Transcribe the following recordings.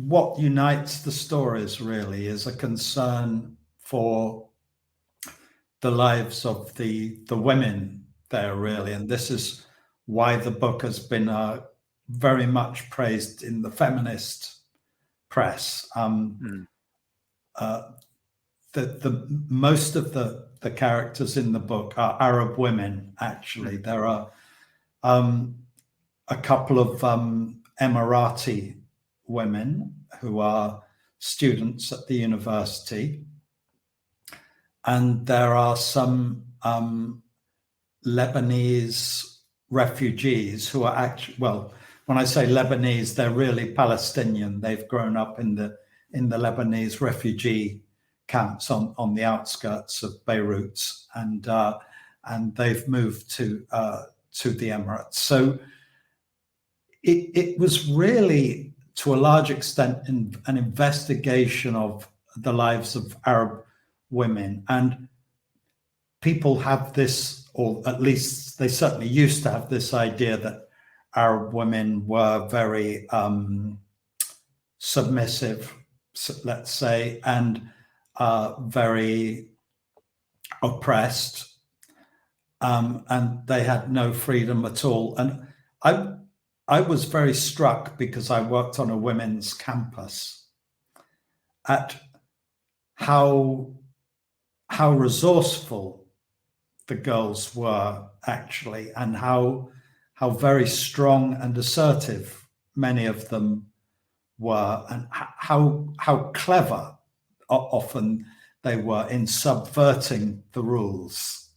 what unites the stories really is a concern for the lives of the women there, really. And this is why the book has been very much praised in the feminist press. The most of the characters in the book are Arab women, actually. There are a couple of Emirati women who are students at the university. And there are some Lebanese refugees who are actually, well, when I say Lebanese, they're really Palestinian. They've grown up in the Lebanese refugee camps on the outskirts of Beirut, and they've moved to the Emirates. So it was really, to a large extent, an investigation of the lives of Arab women. And people have this, or at least they certainly used to have this idea, that Arab women were very submissive, let's say, and very oppressed, and they had no freedom at all. And I was very struck, because I worked on a women's campus, at how resourceful the girls were, actually, and how very strong and assertive many of them were, and how clever often they were in subverting the rules.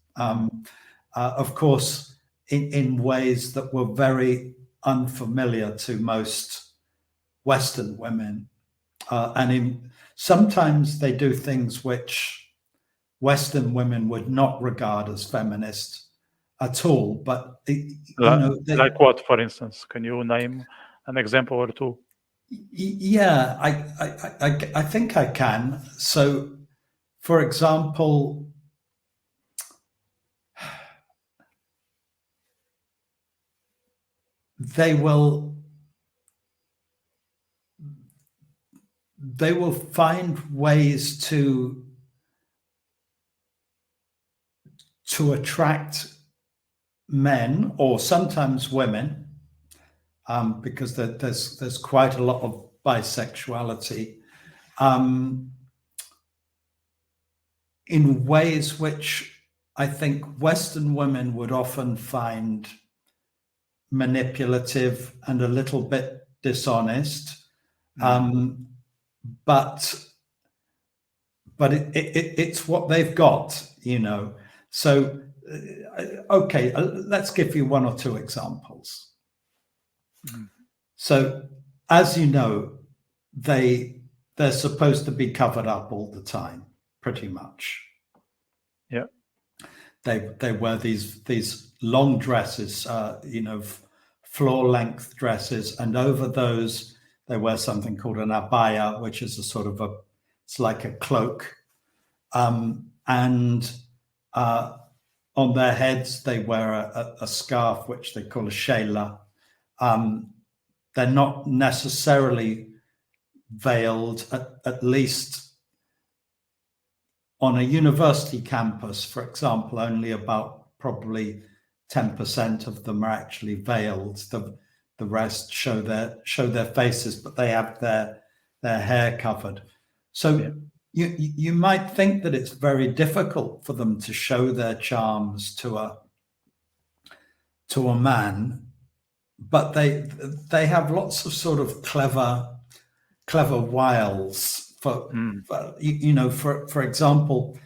Of course, in ways that were very unfamiliar to most Western women, and sometimes they do things which Western women would not regard as feminist at all. But like what, for instance? Can you name an example or two? Yeah, I think I can. So, for example, they will find ways to attract men, or sometimes women, because there's quite a lot of bisexuality, in ways which I think Western women would often find manipulative and a little bit dishonest, but it's what they've got, So, okay, let's give you one or two examples. So, as you know, they're supposed to be covered up all the time, pretty much. Yeah. They wear these long dresses, floor-length dresses, and over those they wear something called an abaya, which is it's like a cloak, and on their heads they wear a scarf which they call a shayla. They're not necessarily veiled, at least on a university campus, for example. Only about probably 10% of them are actually veiled. The rest show their faces, but they have their hair covered. So you might think that it's very difficult for them to show their charms to a man, but they have lots of sort of clever wiles for example,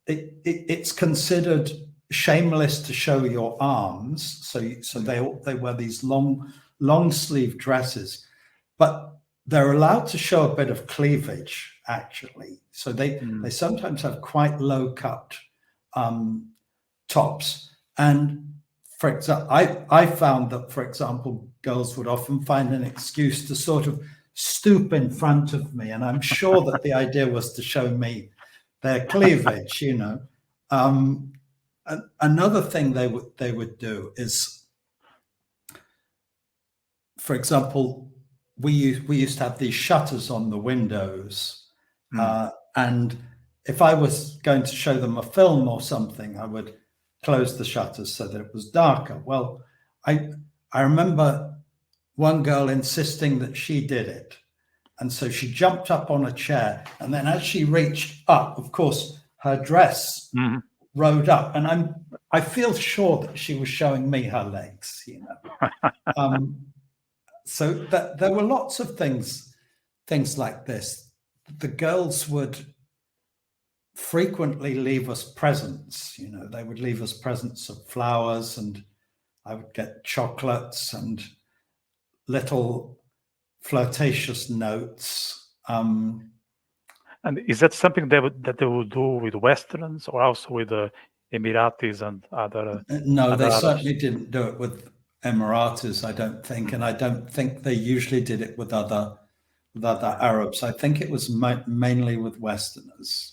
it's considered shameless to show your arms, so they wear these long sleeve dresses, but they're allowed to show a bit of cleavage, actually. So they sometimes have quite low cut tops. And for example, I found that, for example, girls would often find an excuse to sort of stoop in front of me, and I'm sure that the idea was to show me their cleavage. Another thing they would do is, for example, we used to have these shutters on the windows, and if I was going to show them a film or something, I would close the shutters so that it was darker. Well, I remember one girl insisting that she did it. And so she jumped up on a chair, and then as she reached up, of course, her dress rode up, and I feel sure that she was showing me her legs, you know. So that there were lots of things like this. The girls would frequently leave us presents, you know. They would leave us presents of flowers, and I would get chocolates and little flirtatious notes. And is that something that they would do with Westerns, or also with the Emiratis and other? No, they Arabs? certainly didn't do it with Emiratis, I don't think, and I don't think they usually did it with other Arabs. I think it was mainly with Westerners.